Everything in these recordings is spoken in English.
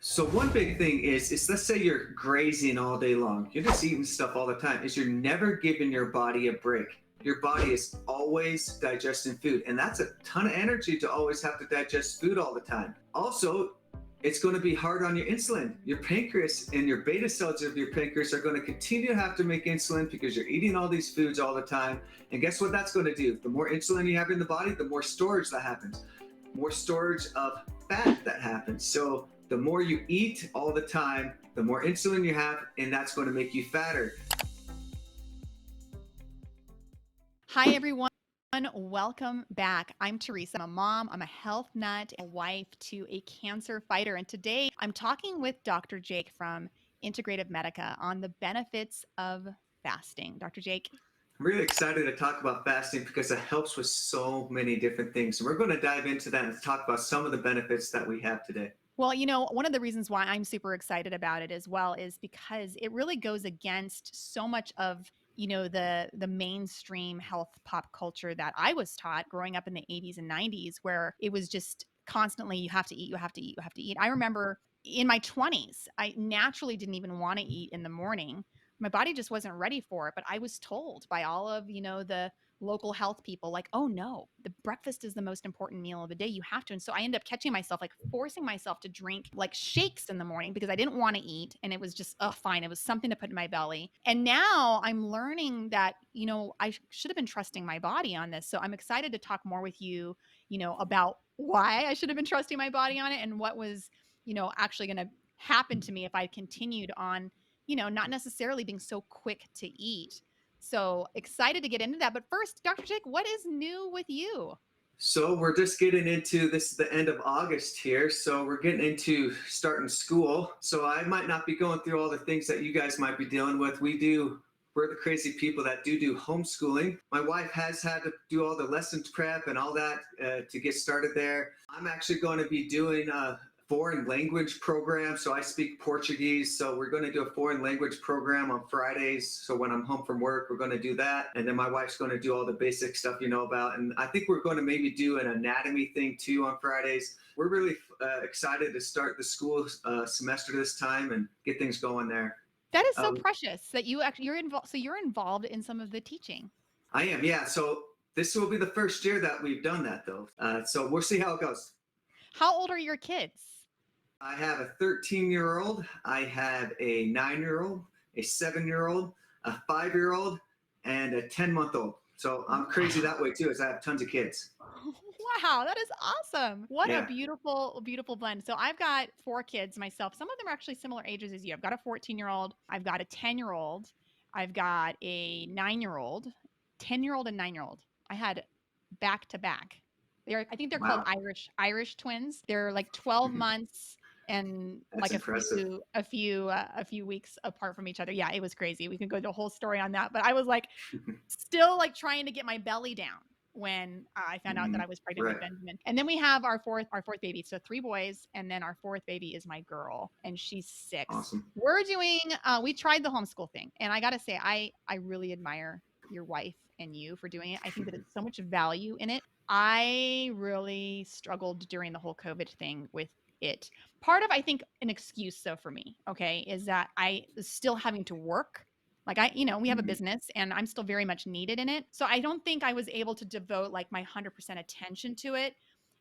So one big thing is let's say you're grazing all day long. You're just eating stuff all the time. Is you're never giving your body a break. Your body is always digesting food, and that's a ton of energy to always have to digest food all the time. Also, it's going to be hard on your insulin. Your pancreas and your beta cells of your pancreas are going to continue to have to make insulin because you're eating all these foods all the time. And guess what that's going to do? The more insulin you have in the body, the more storage that happens. More storage of fat that happens. So the more you eat all the time, the more insulin you have, and that's going to make you fatter. Hi, everyone. Welcome back. I'm Theresa. I'm a mom, I'm a health nut, a wife to a cancer fighter. And today I'm talking with Dr. Jake from Integrative Medica on the benefits of fasting. Dr. Jake. I'm really excited to talk about fasting because it helps with so many different things. And we're going to dive into that and talk about some of the benefits that we have today. Well, one of the reasons why I'm super excited about it as well is because it really goes against so much of the mainstream health pop culture that I was taught growing up in the 80s and 90s, where it was just constantly you have to eat, you have to eat, you have to eat. I remember in my 20s, I naturally didn't even want to eat in the morning. My body just wasn't ready for it, but I was told by all of the local health people, like, oh no, the breakfast is the most important meal of the day, you have to. And so I ended up catching myself like forcing myself to drink like shakes in the morning because I didn't want to eat, and it was just fine, it was something to put in my belly. And now I'm learning that I should have been trusting my body on this. So I'm excited to talk more with you about why I should have been trusting my body on it, and what was actually going to happen to me if I continued on not necessarily being so quick to eat. So excited to get into that. But first, Dr. Jake, what is new with you? So we're just getting into this, the end of August here. So we're getting into starting school. So I might not be going through all the things that you guys might be dealing with. We're the crazy people that do homeschooling. My wife has had to do all the lessons prep and all that to get started there. I'm actually going to be doing a foreign language program. So I speak Portuguese. So we're going to do a foreign language program on Fridays. So when I'm home from work, we're going to do that. And then my wife's going to do all the basic stuff you know about. And I think we're going to maybe do an anatomy thing too on Fridays. We're really excited to start the school semester this time and get things going there. That is so precious that you're involved. So you're involved in some of the teaching. I am, yeah. So this will be the first year that we've done that, though. So we'll see how it goes. How old are your kids? I have a 13-year-old. I have a 9-year-old, a 7-year-old, a 5-year-old, and a 10-month-old. So I'm crazy that way too, as I have tons of kids. Wow, that is awesome. What Yeah. a beautiful, beautiful blend. So I've got 4 kids myself. Some of them are actually similar ages as you. I've got a 14-year-old, I've got a 10-year-old, I've got a 9-year-old, 10-year-old and 9-year-old. I had back to back. I think they're called Wow. Irish twins. They're like 12 months and That's like impressive. a few weeks apart from each other. Yeah, it was crazy. We could go to a whole story on that, but I was like still like trying to get my belly down when I found out that I was pregnant Right. with Benjamin. And then we have our fourth baby. So 3 boys, and then our 4th baby is my girl, and she's 6. Awesome. We're doing we tried the homeschool thing, and I got to say I really admire your wife and you for doing it. I think that it's so much value in it. I really struggled during the whole COVID thing with it. Part of, I think, an excuse though for me, okay, is that I was still having to work. Like we have a business and I'm still very much needed in it. So I don't think I was able to devote like my 100% attention to it.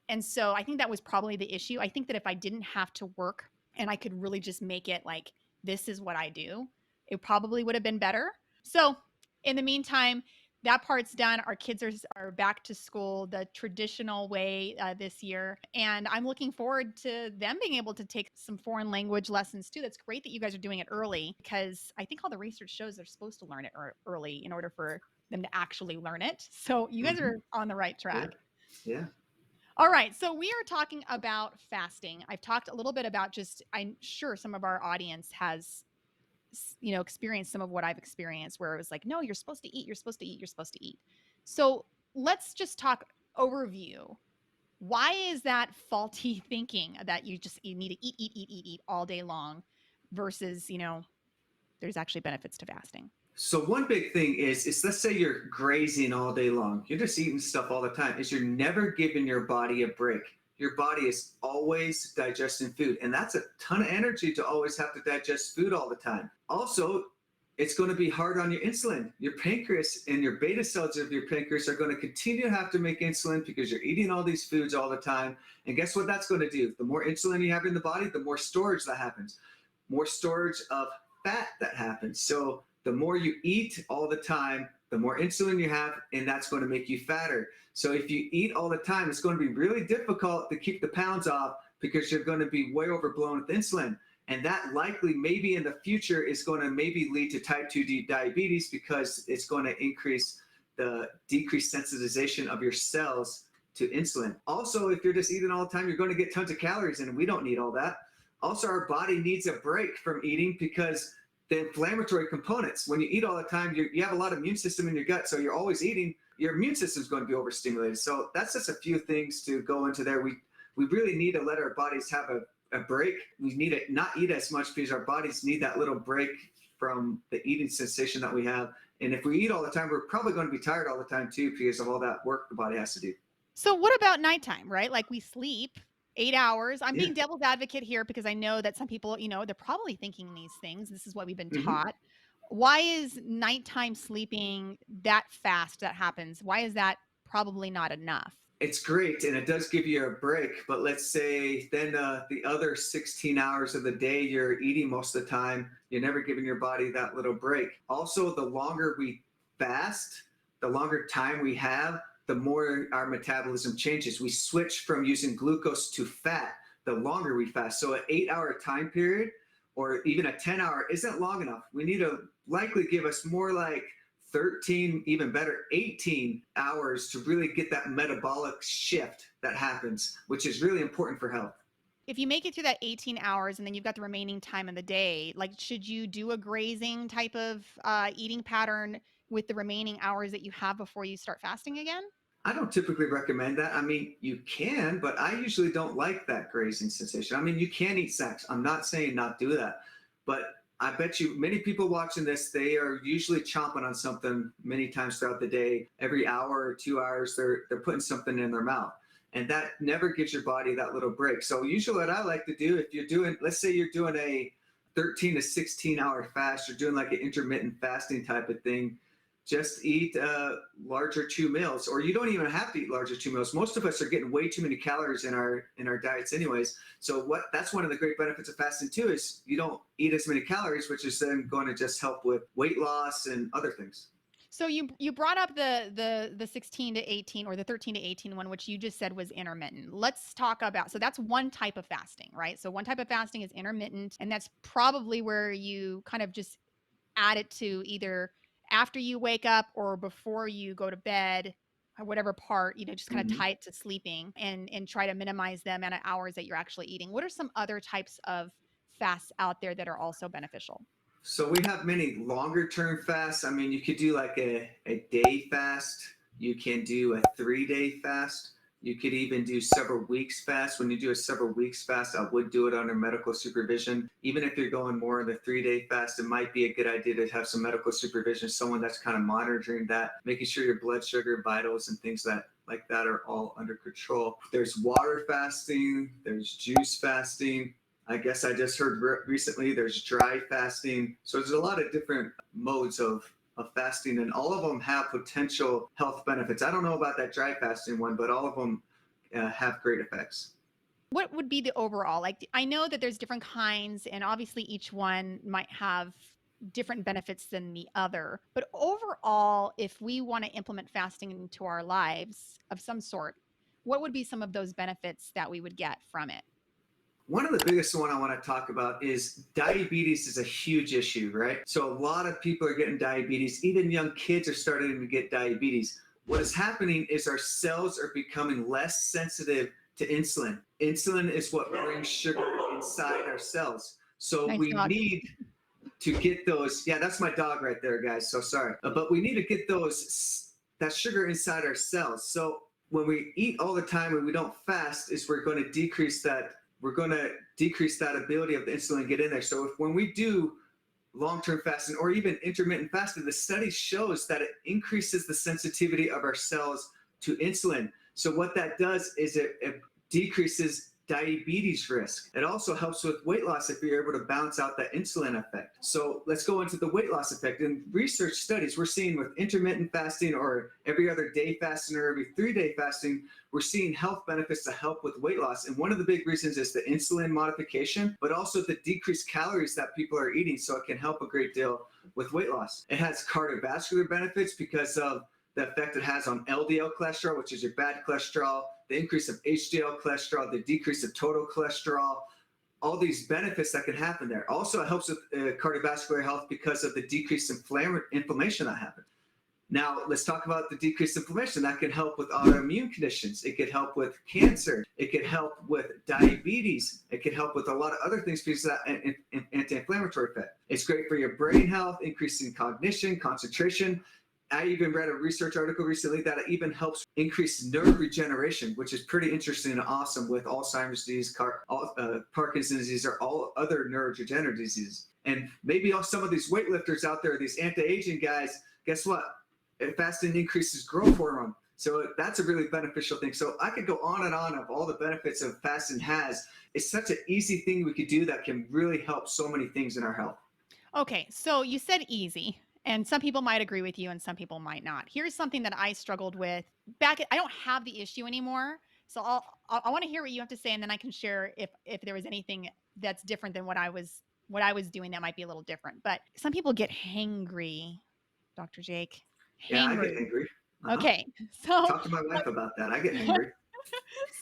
And so I think that was probably the issue. I think that if I didn't have to work and I could really just make it like, this is what I do, it probably would have been better. So in the meantime, that part's done. Our kids are back to school the traditional way this year. And I'm looking forward to them being able to take some foreign language lessons too. That's great that you guys are doing it early, because I think all the research shows they're supposed to learn it early in order for them to actually learn it. So you guys are on the right track. Yeah. All right. So we are talking about fasting. I've talked a little bit about I'm sure some of our audience has experienced some of what I've experienced, where it was like, no, you're supposed to eat, you're supposed to eat, you're supposed to eat. So let's just talk overview. Why is that faulty thinking that you need to eat all day long versus, there's actually benefits to fasting? So one big thing is let's say you're grazing all day long. You're just eating stuff all the time. Is you're never giving your body a break. your body is always digesting food. And that's a ton of energy to always have to digest food all the time. Also, it's going to be hard on your insulin. Your pancreas and your beta cells of your pancreas are going to continue to have to make insulin because you're eating all these foods all the time. And guess what that's going to do? The more insulin you have in the body, the more storage that happens, more storage of fat that happens. So the more you eat all the time, the more insulin you have, and that's going to make you fatter. So if you eat all the time, it's going to be really difficult to keep the pounds off because you're going to be way overblown with insulin. And that likely maybe in the future is going to maybe lead to type 2 diabetes because it's going to increase the decreased sensitization of your cells to insulin. Also, if you're just eating all the time, you're going to get tons of calories in, and we don't need all that. Also, our body needs a break from eating because the inflammatory components, when you eat all the time, you have a lot of immune system in your gut, so you're always eating, your immune system is going to be overstimulated. So that's just a few things to go into there. We really need to let our bodies have a break. We need to not eat as much because our bodies need that little break from the eating sensation that we have. And if we eat all the time, we're probably going to be tired all the time too because of all that work the body has to do. So what about nighttime, right? Like we sleep 8 hours. I'm Yeah. being devil's advocate here because I know that some people, they're probably thinking these things. This is what we've been Mm-hmm. taught. Why is nighttime sleeping that fast that happens? Why is that probably not enough? It's great and it does give you a break, but let's say then the other 16 hours of the day you're eating most of the time, you're never giving your body that little break. Also, the longer we fast, the longer time we have, the more our metabolism changes. We switch from using glucose to fat the longer we fast. So an 8-hour time period or even a 10-hour isn't long enough. We need to likely give us more like 13, even better, 18 hours to really get that metabolic shift that happens, which is really important for health. If you make it through that 18 hours and then you've got the remaining time in the day, like should you do a grazing type of eating pattern with the remaining hours that you have before you start fasting again? I don't typically recommend that. I mean, you can, but I usually don't like that grazing sensation. I mean, you can eat snacks. I'm not saying not do that, but I bet you many people watching this, they are usually chomping on something many times throughout the day. Every hour or 2 hours, they're putting something in their mouth. And that never gives your body that little break. So usually what I like to do, if you're doing, let's say you're doing a 13 to 16 hour fast, you're doing like an intermittent fasting type of thing, just eat larger 2 meals, or you don't even have to eat larger 2 meals. Most of us are getting way too many calories in our diets anyways. So that's one of the great benefits of fasting too, is you don't eat as many calories, which is then going to just help with weight loss and other things. So you brought up the 16 to 18 or the 13 to 18 one, which you just said was intermittent. Let's talk about, so that's one type of fasting, right? So one type of fasting is intermittent, and that's probably where you kind of just add it to either after you wake up or before you go to bed, or whatever part, just kind of Mm-hmm. tie it to sleeping and try to minimize the amount of hours that you're actually eating. What are some other types of fasts out there that are also beneficial? So we have many longer term fasts. I mean, you could do like a day fast. You can do a 3-day fast. You could even do several weeks fast. When you do a several weeks fast, I would do it under medical supervision. Even if you're going more in the 3-day fast, it might be a good idea to have some medical supervision, someone that's kind of monitoring that, making sure your blood sugar, vitals, and things like that are all under control. There's water fasting, there's juice fasting. I guess I just heard recently there's dry fasting. So there's a lot of different modes of fasting, and all of them have potential health benefits. I don't know about that dry fasting one, but all of them have great effects. What would be the overall? Like, I know that there's different kinds, and obviously each one might have different benefits than the other. But overall, if we want to implement fasting into our lives of some sort, what would be some of those benefits that we would get from it? One of the biggest one I want to talk about is diabetes is a huge issue, right? So a lot of people are getting diabetes. Even young kids are starting to get diabetes. What is happening is our cells are becoming less sensitive to insulin. Insulin is what brings sugar inside our cells. So Nice we dog. need to get those. Yeah, that's my dog right there, guys. So sorry. But we need to get that sugar inside our cells. So when we eat all the time and we don't fast, is we're going to decrease that ability of the insulin to get in there. So when we do long-term fasting or even intermittent fasting, the study shows that it increases the sensitivity of our cells to insulin. So what that does is it decreases diabetes risk. It also helps with weight loss if you're able to balance out that insulin effect. So let's go into the weight loss effect. In research studies, we're seeing with intermittent fasting or every other day fasting or every 3-day fasting, we're seeing health benefits to help with weight loss. And one of the big reasons is the insulin modification, but also the decreased calories that people are eating. So it can help a great deal with weight loss. It has cardiovascular benefits because of the effect it has on LDL cholesterol, which is your bad cholesterol, the increase of HDL cholesterol, the decrease of total cholesterol, all these benefits that can happen there. Also, it helps with cardiovascular health because of the decreased inflammation that happens. Now, let's talk about the decreased inflammation. That can help with autoimmune conditions. It could help with cancer. It could help with diabetes. It could help with a lot of other things because of that anti-inflammatory effect. It's great for your brain health, increasing cognition, concentration. I even read a research article recently that it even helps increase nerve regeneration, which is pretty interesting and awesome with Alzheimer's disease, Parkinson's disease, or all other neurodegenerative diseases. And maybe some of these weightlifters out there, these anti-aging guys, guess what? Fasting increases growth hormone. So that's a really beneficial thing. So I could go on and on of all the benefits of fasting has. It's such an easy thing we could do that can really help so many things in our health. Okay, so you said easy, and some people might agree with you and some people might not. Here's something that I struggled with I don't have the issue anymore. So I want to hear what you have to say, and then I can share if there was anything that's different than what I was doing that might be a little different. But some people get hangry, Dr. Jake. Yeah, I get Hangry. angry. Okay. So Talk to my wife about that. I get angry.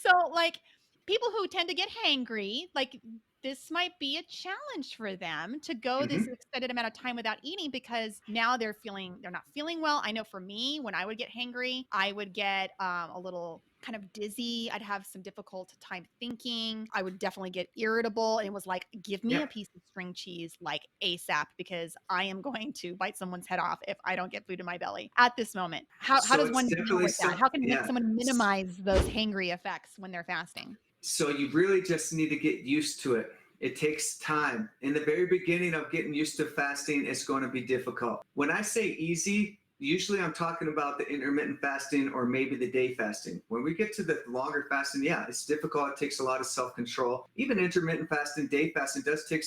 so like people who tend to get hangry, like this might be a challenge for them to go this Hmm. extended amount of time without eating because now they're not feeling well. I know for me, when I would get hangry, I would get a little kind of dizzy. I'd have some difficult time thinking. I would definitely get irritable. And it was like, give me a Yeah. piece of string cheese like ASAP because I am going to bite someone's head off if I don't get food in my belly at this moment. How So does it's one deal definitely with that? some, How can yeah. someone minimize those hangry effects when they're fasting? So you really just need to get used to it. It takes time. In the very beginning of getting used to fasting, it's going to be difficult. When I say easy, usually I'm talking about the intermittent fasting or maybe the day fasting. When we get to the longer fasting, yeah, it's difficult. It takes a lot of self-control. Even intermittent fasting, day fasting does take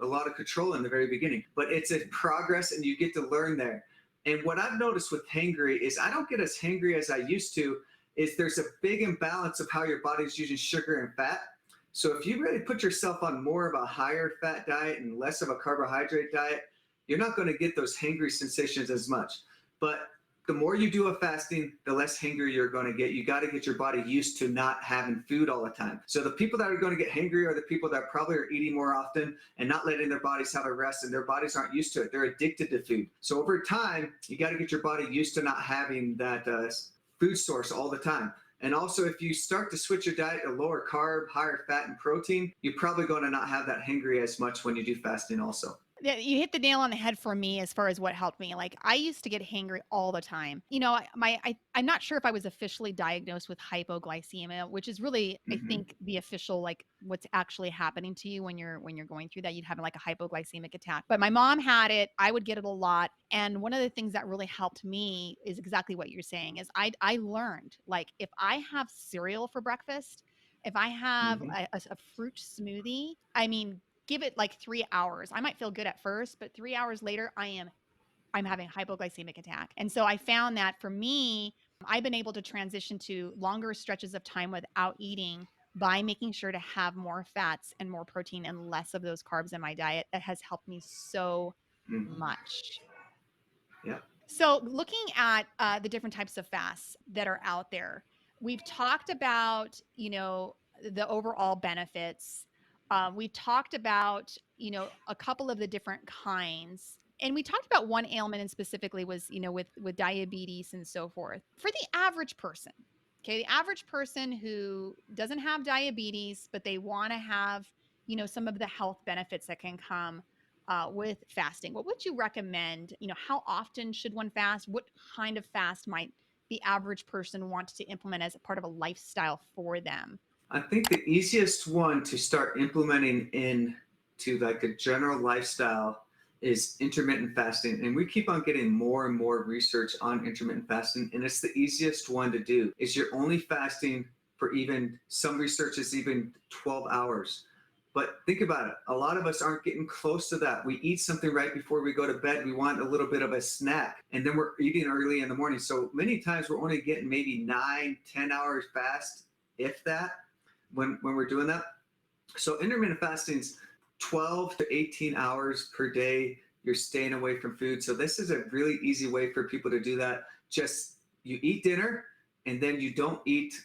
a lot of control in the very beginning, but it's a progress and you get to learn there. And what I've noticed with hangry is I don't get as hangry as I used to. Is there's a big imbalance of how your body's using sugar and fat. So if you really put yourself on more of a higher fat diet and less of a carbohydrate diet, you're not going to get those hangry sensations as much. But the more you do a fasting, the less hangry you're going to get. You got to get your body used to not having food all the time. So the people that are going to get hangry are the people that probably are eating more often and not letting their bodies have a rest, and their bodies aren't used to it. They're addicted to food. So over time, you got to get your body used to not having that food source all the time. And also, if you start to switch your diet to lower carb, higher fat, and protein, you're probably going to not have that hangry as much when you do fasting also. Yeah, you hit the nail on the head for me as far as what helped me. Like I used to get hangry all the time. I'm not sure if I was officially diagnosed with hypoglycemia, which is really I Hmm. think the official like what's actually happening to you when you're going through that. You'd have like a hypoglycemic attack. But my mom had it. I would get it a lot. And one of the things that really helped me is exactly what you're saying is I learned like if I have cereal for breakfast, if I have Hmm. a fruit smoothie, I mean, give it like 3 hours. I might feel good at first, but 3 hours later, I'm having a hypoglycemic attack. And so I found that for me, I've been able to transition to longer stretches of time without eating by making sure to have more fats and more protein and less of those carbs in my diet. That has helped me so Hmm. much. Yeah. So, looking at the different types of fasts that are out there, we've talked about, the overall benefits. We've talked about, a couple of the different kinds, and we talked about one ailment and specifically was, with diabetes and so forth. For the average person, okay, the average person who doesn't have diabetes, but they want to have, some of the health benefits that can come with fasting, what would you recommend? How often should one fast? What kind of fast might the average person want to implement as a part of a lifestyle for them? I think the easiest one to start implementing into like a general lifestyle is intermittent fasting. And we keep on getting more and more research on intermittent fasting. And it's the easiest one to do is you're only fasting for even some research is even 12 hours. But think about it. A lot of us aren't getting close to that. We eat something right before we go to bed. We want a little bit of a snack, and then we're eating early in the morning. So many times we're only getting maybe 9, 10 hours fast, if that, when we're doing that. So intermittent fasting's 12 to 18 hours per day. You're staying away from food. So this is a really easy way for people to do that. Just you eat dinner and then you don't eat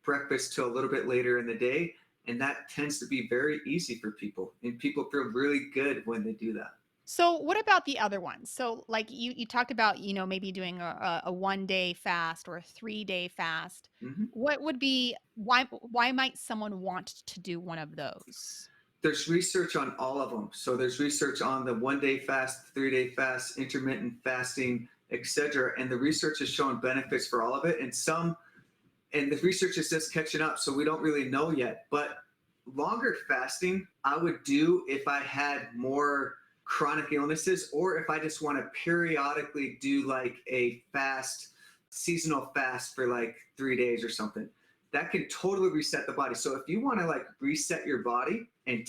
breakfast till a little bit later in the day. And that tends to be very easy for people. And people feel really good when they do that. So what about the other ones? So like you talked about, maybe doing a 1 day fast or a 3 day fast. Mhm. What would be why might someone want to do one of those? There's research on all of them. So there's research on the 1 day fast, 3 day fast, intermittent fasting, etc. And the research has shown benefits for all of it. And the research is just catching up, so we don't really know yet. But longer fasting, I would do if I had more chronic illnesses, or if I just want to periodically do like a fast, seasonal fast for like 3 days or something. That can totally reset the body. So if you want to like reset your body and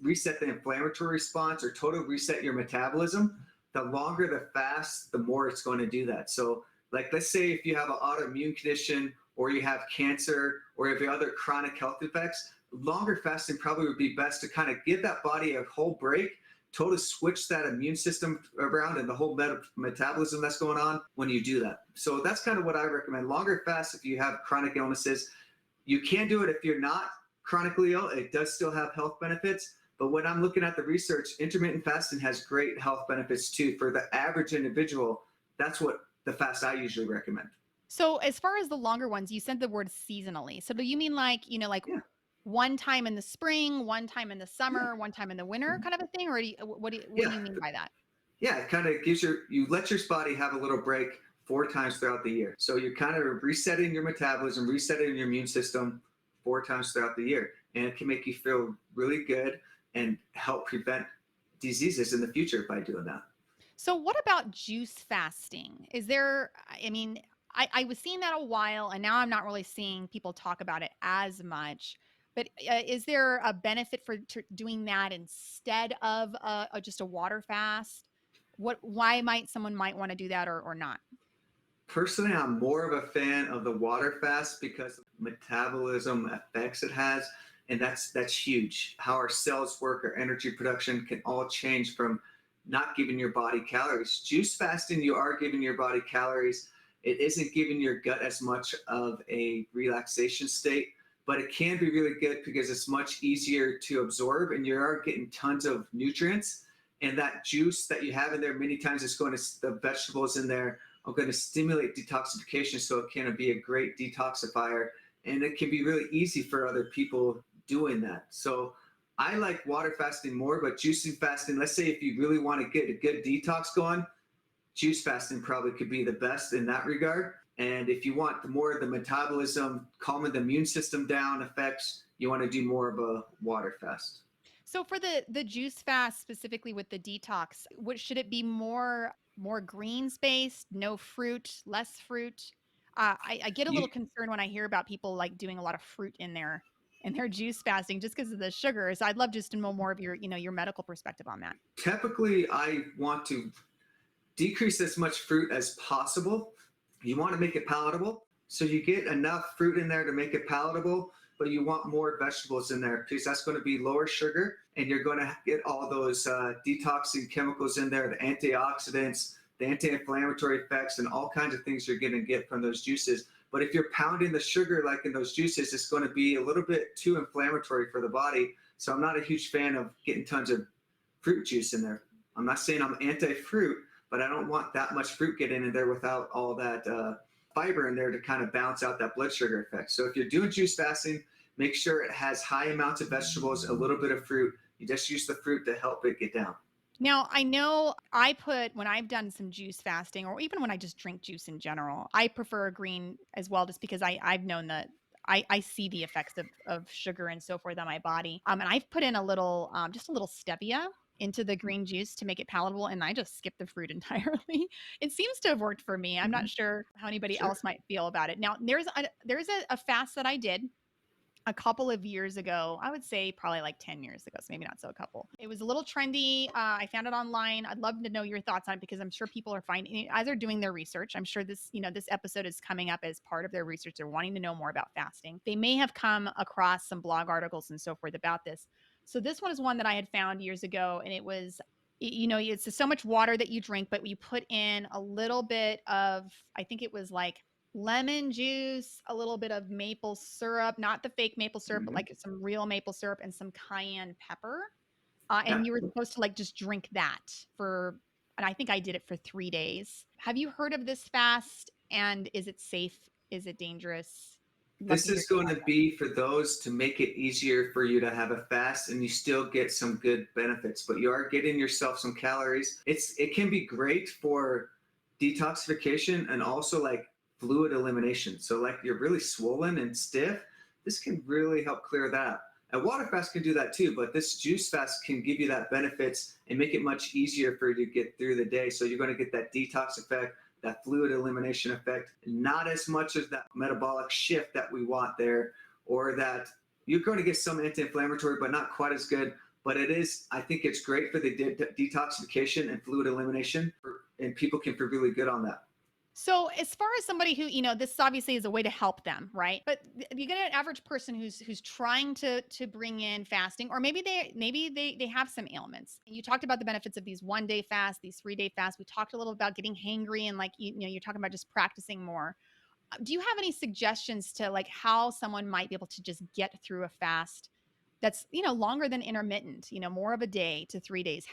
reset the inflammatory response or totally reset your metabolism, the longer the fast, the more it's going to do that. So like, let's say if you have an autoimmune condition or you have cancer or if you have other chronic health effects, longer fasting probably would be best to kind of give that body a whole break, totally switch that immune system around and the whole metabolism that's going on when you do that. So that's kind of what I recommend. Longer fast if you have chronic illnesses. You can do it if you're not chronically ill. It does still have health benefits. But when I'm looking at the research, intermittent fasting has great health benefits too. For the average individual, that's what the fast I usually recommend. So as far as the longer ones, you said the word seasonally. So do you mean like, like Yeah, one time in the spring, one time in the yeah, summer, one time in the winter mhm, kind of a thing? Or what do yeah, you mean by that? yeah. It kind of you let your body have a little break 4 times throughout the year. So you're kind of resetting your metabolism, resetting your immune system 4 times throughout the year. And it can make you feel really good and help prevent diseases in the future by doing that. So what about juice fasting? I mean, I was seeing that a while and now I'm not really seeing people talk about it as much. But is there a benefit for doing that instead of just a water fast? Why might someone might want to do that or not? Personally, I'm more of a fan of the water fast because of the metabolism effects it has, and that's huge. How our cells work, our energy production can all change from not giving your body calories. Juice fasting, you are giving your body calories. It isn't giving your gut as much of a relaxation state, but it can be really good because it's much easier to absorb, and you are getting tons of nutrients. And that juice that you have in there, many times it's going to the vegetables in there are going to stimulate detoxification, so it can be a great detoxifier, and it can be really easy for other people doing that. So I like water fasting more, but juicing fasting, let's say if you really want to get a good detox going, juice fasting probably could be the best in that regard. And if you want more of the metabolism, calming the immune system down effects, you want to do more of a water fast. So for the juice fast specifically with the detox, what should it be more greens based, no fruit, less fruit? I get a little You concerned when I hear about people like doing a lot of fruit in their juice fasting just because of the sugar. So I'd love just to know more of your medical perspective on that. typically I want to decrease as much fruit as possible. You want to make it palatable. So you get enough fruit in there to make it palatable, but you want more vegetables in there because that's going to be lower sugar and you're going to get all those detoxing chemicals in there, the antioxidants, the anti-inflammatory effects, and all kinds of things you're going to get from those juices. But if you're pounding the sugar like in those juices, it's going to be a little bit too inflammatory for the body. So I'm not a huge fan of getting tons of fruit juice in there. I'm not saying I'm anti-fruit, but I don't want that much fruit getting in there without all that fiber in there to kind of balance out that blood sugar effect. So if you're doing juice fasting, make sure it has high amounts of vegetables, a little bit of fruit. You just use the fruit to help it get down. Now, I know when I've done some juice fasting or even when I just drink juice in general, I prefer a green as well just because I've known that I see the effects of sugar and so forth on my body. And I've put in a little, just a little stevia into the green juice to make it palatable, and I just skip the fruit entirely. It seems to have worked for me. I'm Mhm. not sure how anybody Sure. else might feel about it. Now, there's a fast that I did a couple of years ago. I would say probably like 10 years ago, so maybe not so a couple. It was a little trendy. I found it online. I'd love to know your thoughts on it because I'm sure people are finding, as they're doing their research. I'm sure this episode is coming up as part of their research. They're wanting to know more about fasting. They may have come across some blog articles and so forth about this. So this one is one that I had found years ago, and it was, it's so much water that you drink, but you put in a little bit of, I think it was like lemon juice, a little bit of maple syrup, not the fake maple syrup, but Mhm. like some real maple syrup and some cayenne pepper. Yeah. And you were supposed to like just drink that and I think I did it for 3 days. Have you heard of this fast? And is it safe? Is it dangerous? Love This to hear is your going to thoughts. be for those to make it easier for you to have a fast and you still get some good benefits, but you are getting yourself some calories. It can be great for detoxification and also like fluid elimination. So like you're really swollen and stiff, this can really help clear that. A water fast can do that too, but this juice fast can give you that benefits and make it much easier for you to get through the day. So you're going to get that detox effect, that fluid elimination effect, not as much as that metabolic shift that we want there, or that you're going to get some anti-inflammatory, but not quite as good. But I think it's great for the detoxification and fluid elimination, and people can feel really good on that. So, as far as somebody who, this obviously is a way to help them, right? But you get an average person who's trying to bring in fasting, or maybe they have some ailments. You talked about the benefits of these 1 day fasts, these 3 day fasts. We talked a little about getting hangry and like you're talking about just practicing more. Do you have any suggestions to like how someone might be able to just get through a fast that's, longer than intermittent, more of a day to 3 days?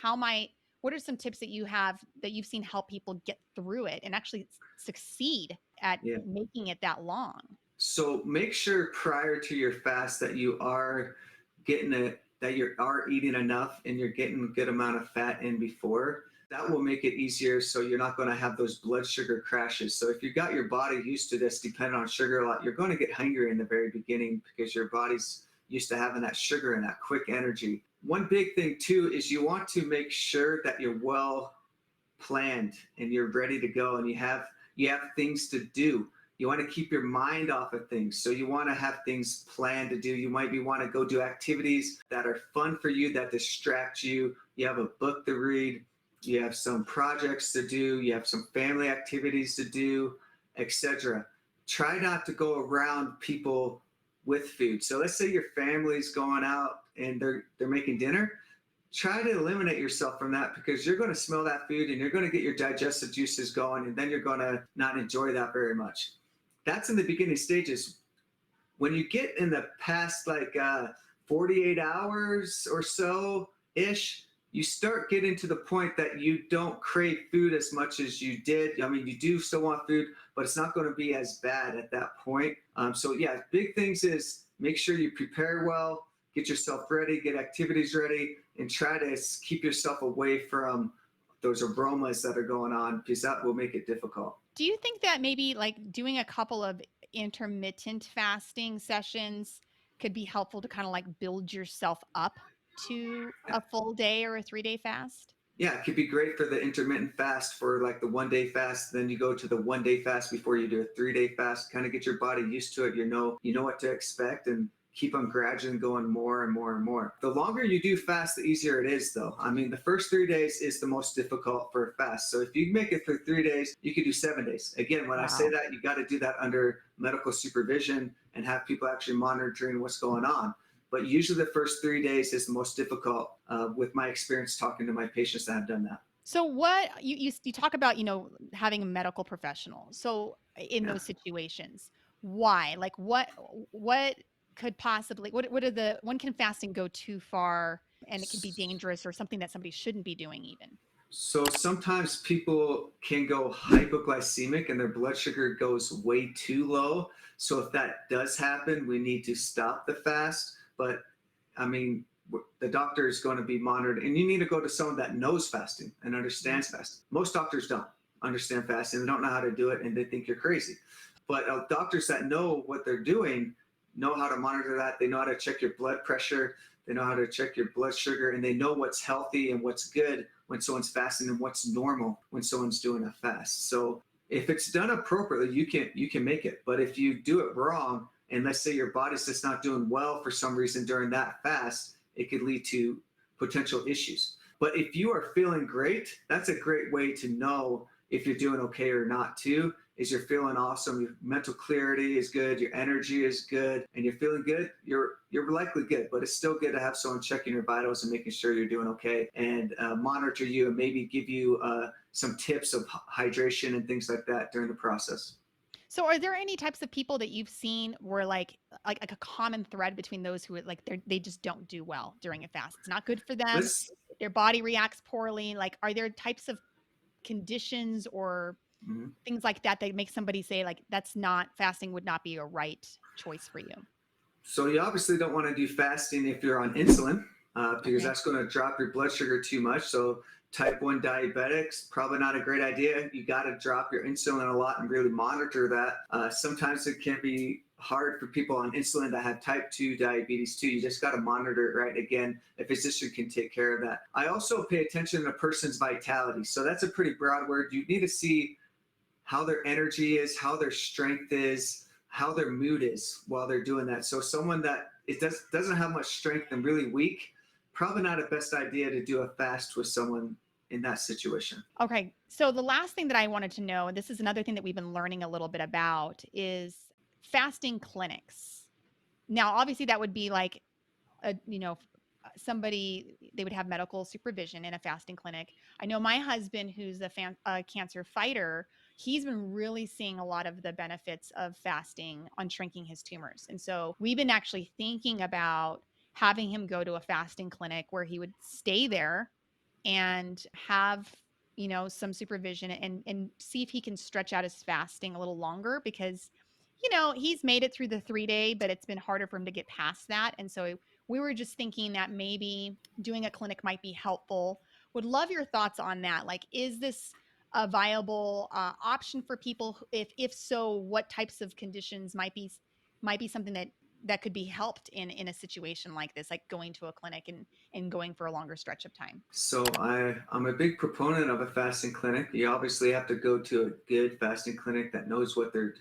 What are some tips that you have that you've seen help people get through it and actually succeed at Yeah. making it that long? So make sure prior to your fast that you are getting it, that you are eating enough and you're getting a good amount of fat in before. That will make it easier so you're not going to have those blood sugar crashes. So if you got your body used to this, depending on sugar a lot, you're going to get hungry in the very beginning because your body's used to having that sugar and that quick energy. One big thing too is you want to make sure that you're well planned and you're ready to go and you have things to do. You want to keep your mind off of things, so you want to have things planned to do. You might be want to go do activities that are fun for you, that distract you. You have a book to read, you have some projects to do, you have some family activities to do, etc. Try not to go around people with food. So let's say your family's going out and they're making dinner. Try to eliminate yourself from that because you're going to smell that food and you're going to get your digestive juices going, and then you're going to not enjoy that very much. That's in the beginning stages. When you get in the past, like 48 hours or so ish, you start getting to the point that you don't crave food as much as you did. I mean, you do still want food, but it's not going to be as bad at that point. So yeah, big things is make sure you prepare well, get yourself ready, get activities ready, and try to keep yourself away from those aromas that are going on because that will make it difficult. Do you think that maybe like doing a couple of intermittent fasting sessions could be helpful to kind of like build yourself up to a full day or a 3 day fast? Yeah, it could be great for the intermittent fast for like the 1 day fast. Then you go to the 1 day fast before you do a 3 day fast, kind of get your body used to it. You know what to expect and keep on gradually going more and more and more. The longer you do fast, the easier it is though. I mean, the first 3 days is the most difficult for a fast. So if you make it through 3 days, you could do 7 days. Again, when I say Wow. that, you got to do that under medical supervision and have people actually monitoring what's going on. But usually the first 3 days is the most difficult with my experience talking to my patients that have done that. So what you talk about, having a medical professional. So in Yeah. those situations, why? Like what could possibly what are the when can fasting go too far and it can be dangerous or something that somebody shouldn't be doing even? So sometimes people can go hypoglycemic and their blood sugar goes way too low. So if that does happen, we need to stop the fast. But I mean, the doctor is going to be monitored, and you need to go to someone that knows fasting and understands fasting. Most doctors don't understand fasting; they don't know how to do it, and they think you're crazy. But doctors that know what they're doing know how to monitor that. They know how to check your blood pressure. They know how to check your blood sugar, and they know what's healthy and what's good when someone's fasting and what's normal when someone's doing a fast. So if it's done appropriately, you can make it. But if you do it wrong, and let's say your body's just not doing well for some reason during that fast, it could lead to potential issues. But if you are feeling great, that's a great way to know if you're doing okay or not too, is you're feeling awesome, your mental clarity is good, your energy is good, and you're feeling good, you're likely good. But it's still good to have someone checking your vitals and making sure you're doing okay, and monitor you and maybe give you some tips of hydration and things like that during the process. So are there any types of people that you've seen where like a common thread between those who like they just don't do well during a fast? It's not good for them. Let's, Their body reacts poorly. Like, are there types of conditions or mhm. things like that that make somebody say like that's not fasting would not be a right choice for you? So you obviously don't want to do fasting if you're on insulin, because Okay. that's going to drop your blood sugar too much. So type 1 diabetics, probably not a great idea. You got to drop your insulin a lot and really monitor that. Sometimes it can be hard for people on insulin that have type 2 diabetes too. You just got to monitor it, right? Again, a physician can take care of that. I also pay attention to a person's vitality. So that's a pretty broad word. You need to see how their energy is, how their strength is, how their mood is while they're doing that. So someone that doesn't have much strength and really weak, probably not a best idea to do a fast with someone in that situation. Okay. So the last thing that I wanted to know, and this is another thing that we've been learning a little bit about, is fasting clinics. Now, obviously, that would be like somebody they would have medical supervision in a fasting clinic. I know my husband, who's a cancer fighter, he's been really seeing a lot of the benefits of fasting on shrinking his tumors, and so we've been actually thinking about having him go to a fasting clinic where he would stay there and have some supervision and see if he can stretch out his fasting a little longer, because he's made it through the 3 day, but it's been harder for him to get past that. And so we were just thinking that maybe doing a clinic might be helpful. Would love your thoughts on that. Like, is this a viable option for people? If so, what types of conditions might be something that could be helped in a situation like this, like going to a clinic and going for a longer stretch of time? So I'm a big proponent of a fasting clinic. You obviously have to go to a good fasting clinic that knows what they're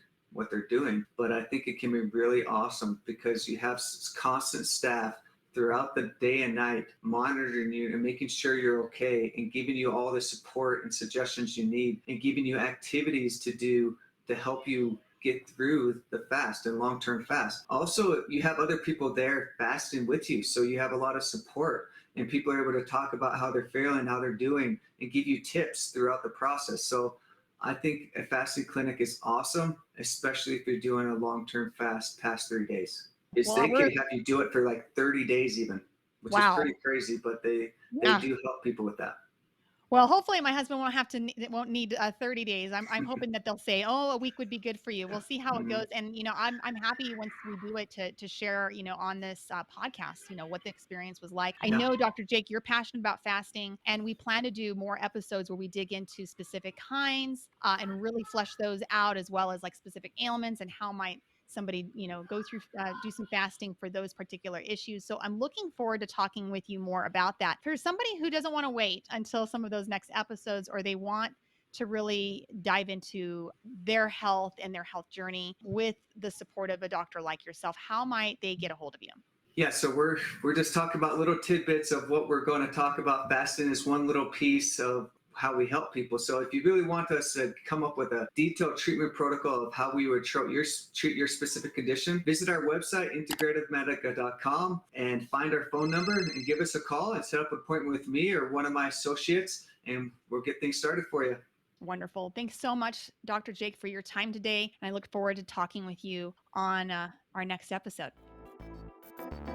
doing. But I think it can be really awesome because you have constant staff throughout the day and night monitoring you and making sure you're okay and giving you all the support and suggestions you need and giving you activities to do to help you get through the fast and long-term fast. Also, you have other people there fasting with you, so you have a lot of support and people are able to talk about how they're feeling, how they're doing, and give you tips throughout the process. So I think a fasting clinic is awesome, especially if you're doing a long-term fast past 3 days. Is Well, they can have you do it for like 30 days even, which is wow. pretty crazy, but they Yeah. do help people with that. Well, hopefully my husband won't need 30 days. I'm hoping that they'll say, "Oh, a week would be good for you." We'll see how it Mhm. goes. And I'm happy once we do it to share, on this podcast, what the experience was like. I Yeah. know, Dr. Jake, you're passionate about fasting, and we plan to do more episodes where we dig into specific kinds and really flesh those out, as well as like specific ailments and how might somebody go through do some fasting for those particular issues. So I'm looking forward to talking with you more about that. For somebody who doesn't want to wait until some of those next episodes, or they want to really dive into their health and their health journey with the support of a doctor like yourself, how might they get a hold of you? Yeah, so we're just talking about little tidbits of what we're going to talk about. Fasting is one little piece of how we help people. So if you really want us to come up with a detailed treatment protocol of how we would treat your specific condition, visit our website, integrativemedica.com, and find our phone number and give us a call and set up an appointment with me or one of my associates, and we'll get things started for you. Wonderful. Thanks so much, Dr. Jake, for your time today. And I look forward to talking with you on our next episode.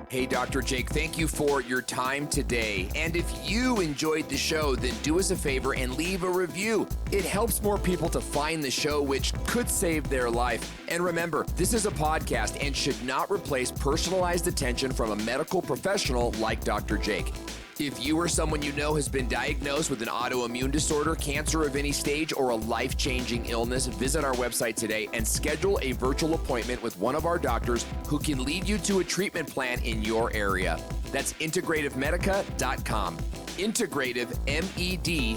Hey, Dr. Jake, thank you for your time today. And if you enjoyed the show, then do us a favor and leave a review. It helps more people to find the show, which could save their life. And remember, this is a podcast and should not replace personalized attention from a medical professional like Dr. Jake. If you or someone you know has been diagnosed with an autoimmune disorder, cancer of any stage, or a life-changing illness, visit our website today and schedule a virtual appointment with one of our doctors who can lead you to a treatment plan in your area. That's integrativemedica.com. Integrative, MEDICA.com.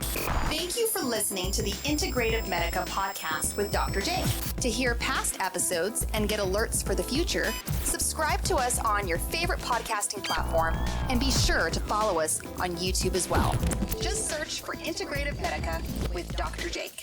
Thank you for listening to the Integrative Medica podcast with Dr. Jake. To hear past episodes and get alerts for the future, subscribe to us on your favorite podcasting platform and be sure to follow us on YouTube as well. Just search for Integrative Medica with Dr. Jake.